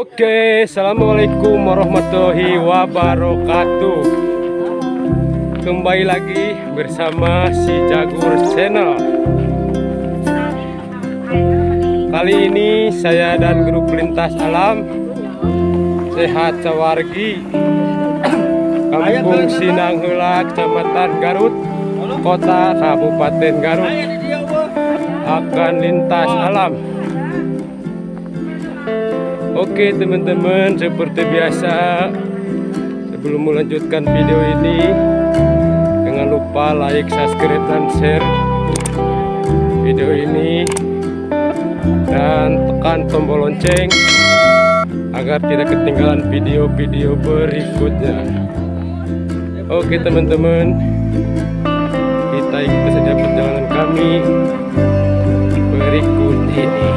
Oke, assalamualaikum warahmatullahi wabarakatuh. Kembali lagi bersama si Jagur Channel. Kali ini saya dan grup Lintas Alam Sehat Sawargi Kampung Sinangheula, Kecamatan Garut, Kota Kabupaten Garut akan lintas alam. Oke teman-teman, seperti biasa sebelum melanjutkan video ini, jangan lupa like, subscribe, dan share video ini dan tekan tombol lonceng agar tidak ketinggalan video-video berikutnya. Oke teman-teman, kita ikuti saja perjalanan kami berikut ini.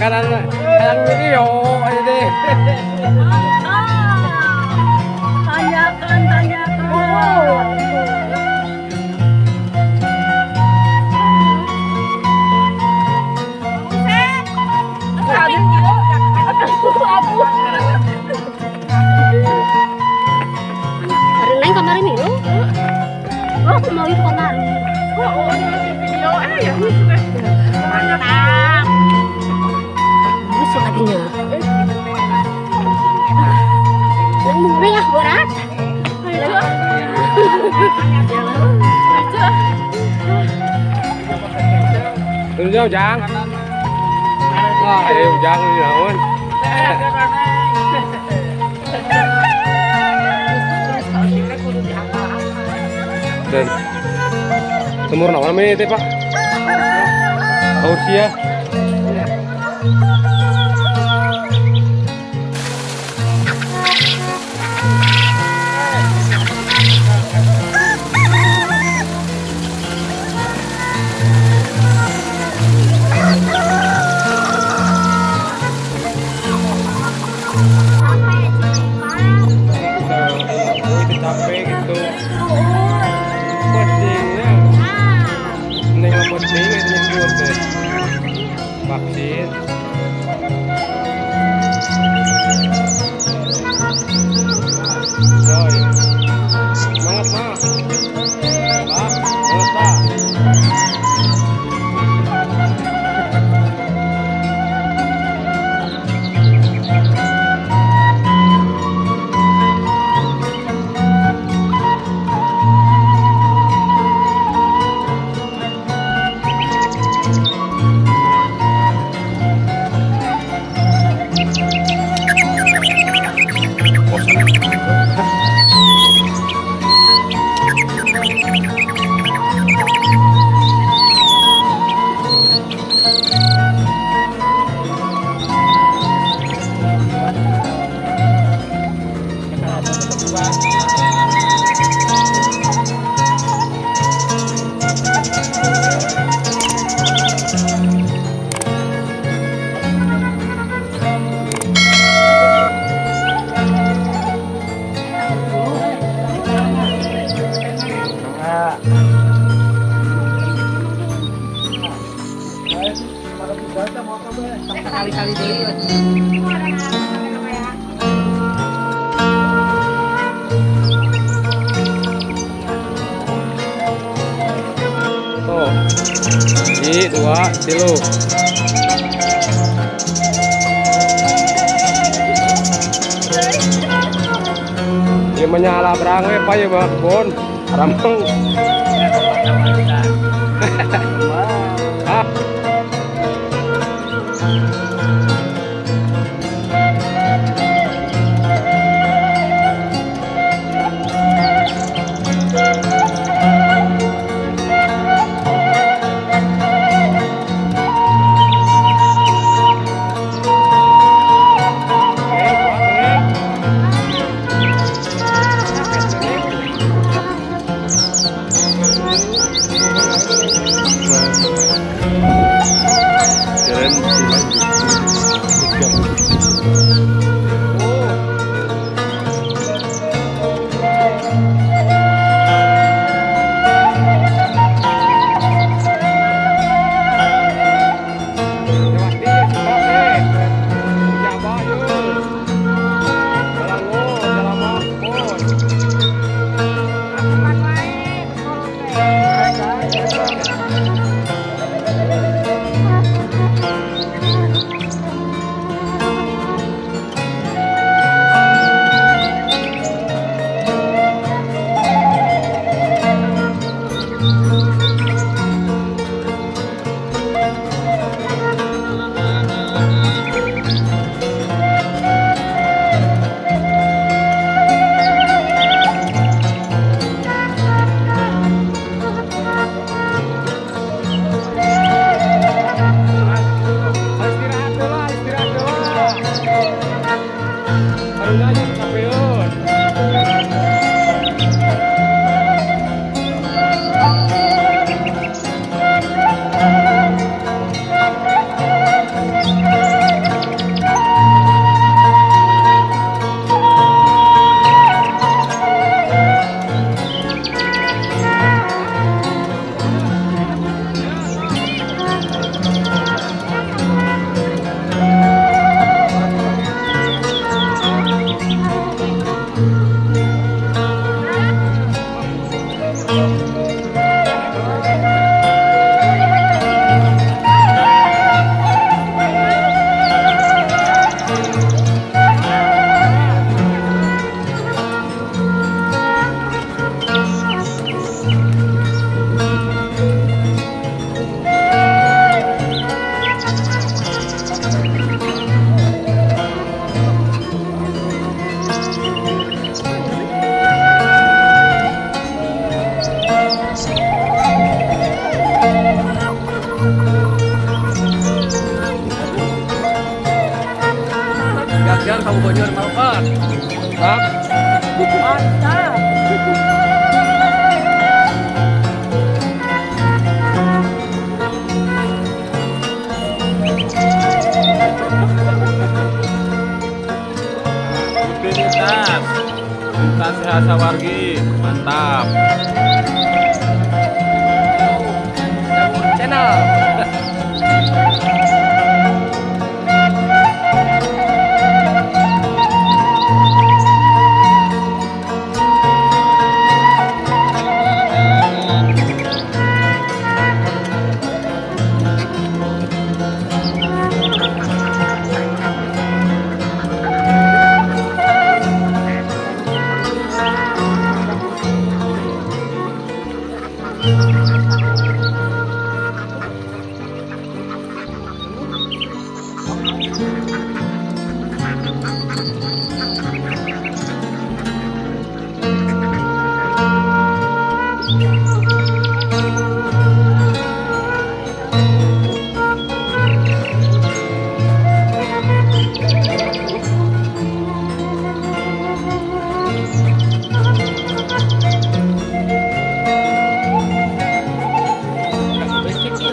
Kanan video ini. Tanyakan. Neng kamari milu. Oh, aku mau itu kamari. Oh, ini video ya ini sudah. Mantap. Bisa lagi nya. Mungkin ah berat. Tunggu jang. Ah, jang naon. Dan semur nama itu Pak? Ausia. Capek gitu. Pentingnya, neng penting itu yang deh. Vaksin. Coy, semangat mak. Pak, semangat pak. Kali-kali dulu. Tuh, ini 2 kilo. Dia menyala berang apa ya Bang Bon? Rameng. Ah. Banjar sama Banjar Malkan. Hah? Mantap. Lintas. Lintas sehat sawargi. Mantap. Channel.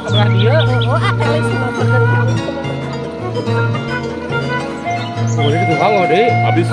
Kebelah dia. Oh, kali semua bener. Boleh itu kamu deh. Habis.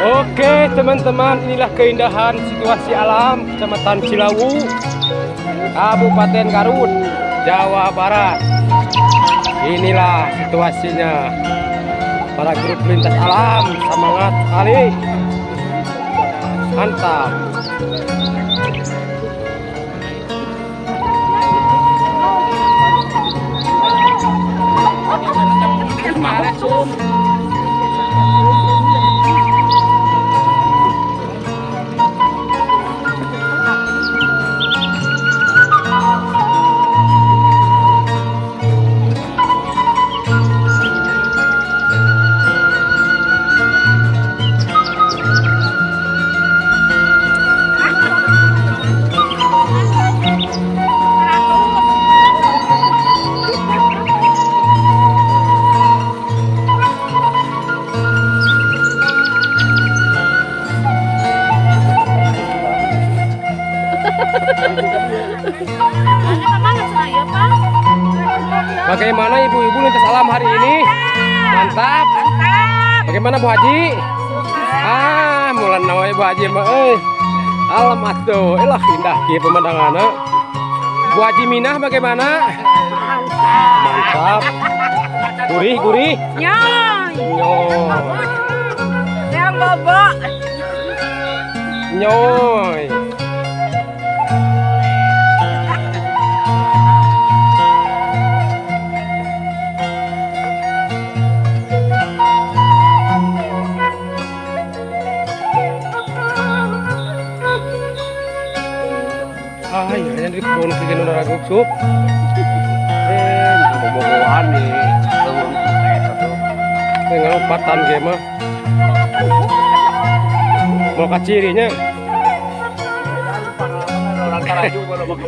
Oke teman-teman, inilah keindahan situasi alam Kecamatan Cilawu, Kabupaten Garut, Jawa Barat. Inilah situasinya. Para grup lintas alam semangat sekali. Mantap. Bagaimana ibu-ibu lintas alam hari ini? Mantap. Bagaimana Bu Haji? Mulan nawa Bu Haji mah alamat tuh, elah indah kieu pemandanganna. Bu Haji Minah bagaimana? Mantap. Gurih. Nyoy. Nyoy. Yang bobo. Nyoy. Hanya di kebun kieu nu ragu sup. Bobogohan nih. Dengan patan ge mah. Mau kacirinya. Orang Karaju kalau mau ke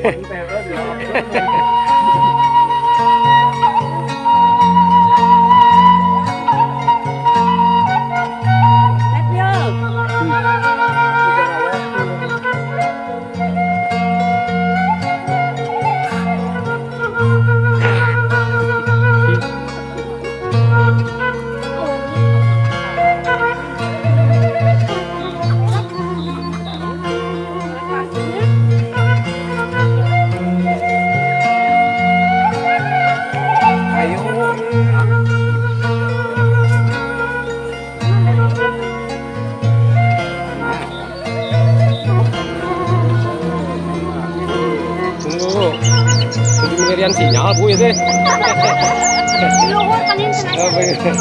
mahal bu itu. Luhur paling senang. Oh, begitu.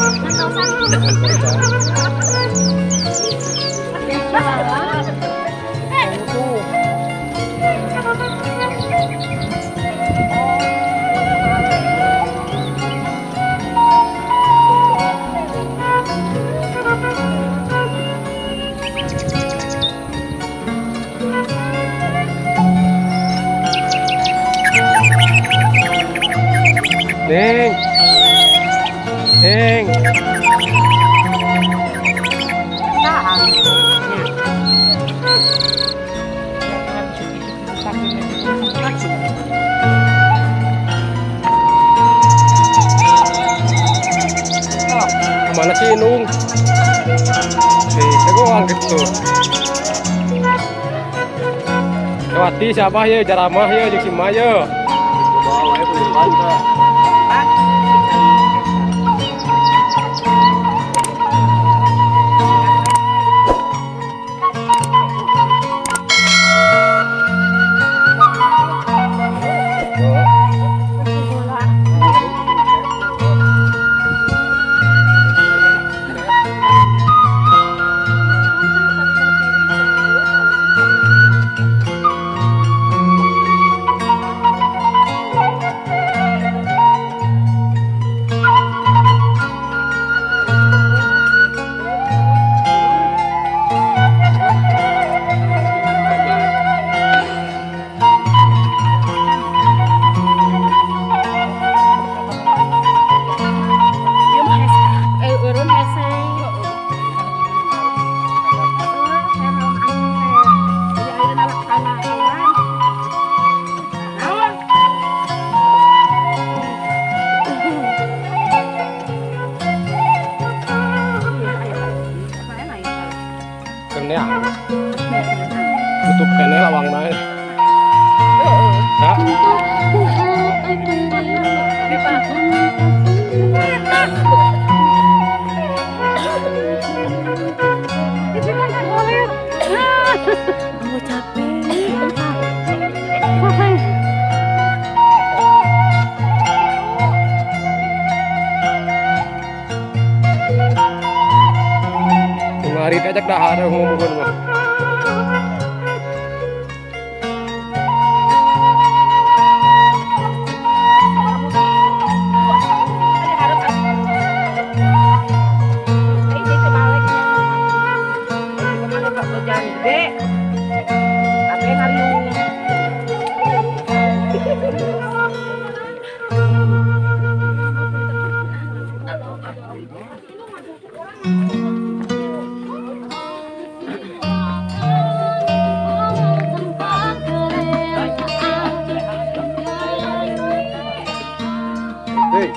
Neng, Neng, kemana sih Nung? Nih, aku gitu. Lewati siapa ya, jaramah ya, jeung si Maya. Bawa ya boleh bantu. Kene tutup kene lawang nae. Ya. Mau capek. Kemarin ajak dahar ngomong mah. Hey.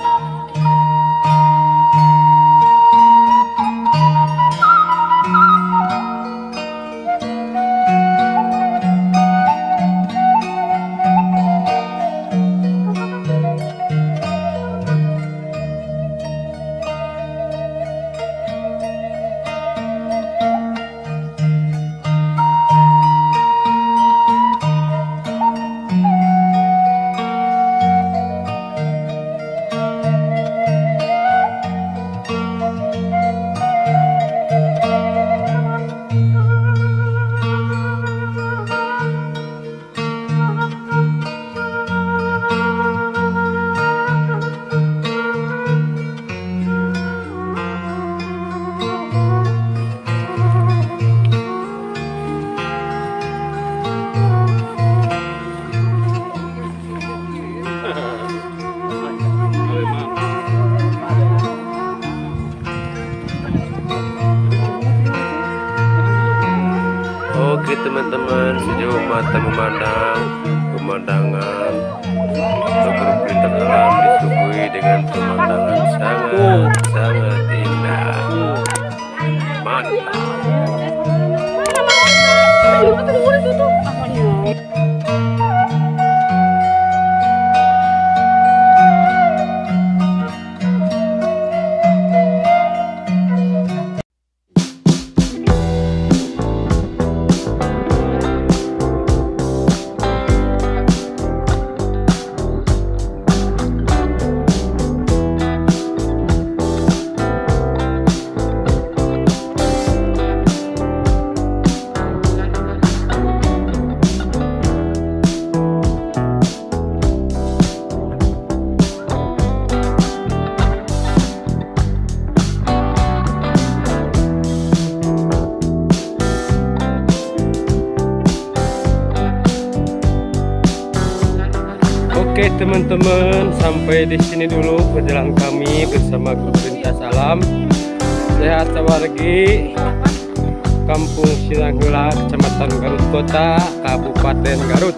Oke teman-teman, sejauh mata memandang pemandangan atau bintang alam disuguhi dengan pemandangan sangat indah. Mantap. Oke teman-teman, sampai di sini dulu perjalanan kami bersama grup Lintas Alam. Sehat sawargi, Kampung Silanghela, Kecamatan Garut Kota, Kabupaten Garut.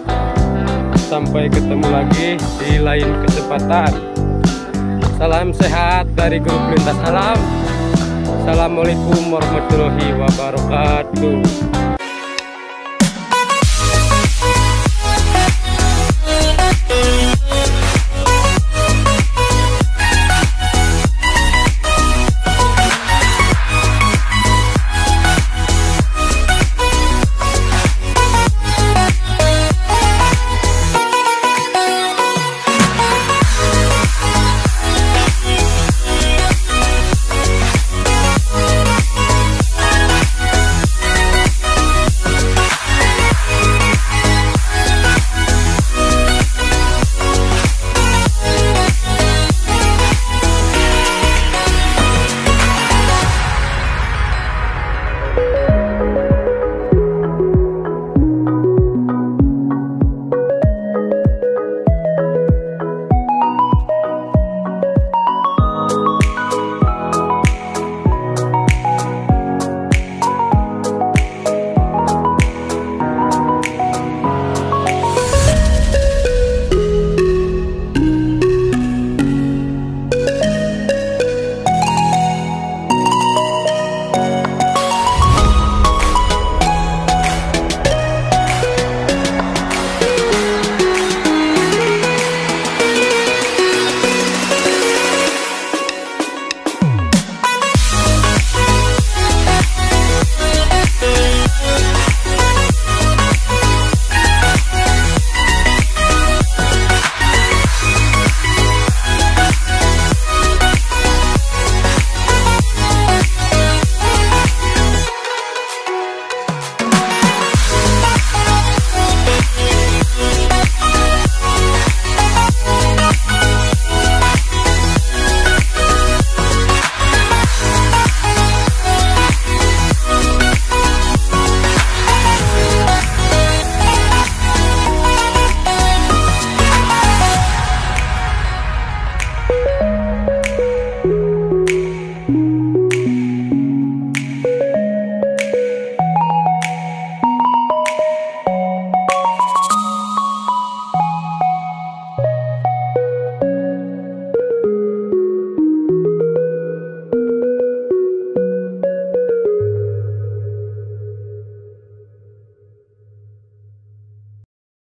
Sampai ketemu lagi di lain kesempatan. Salam sehat dari grup Lintas Alam. Assalamualaikum warahmatullahi wabarakatuh.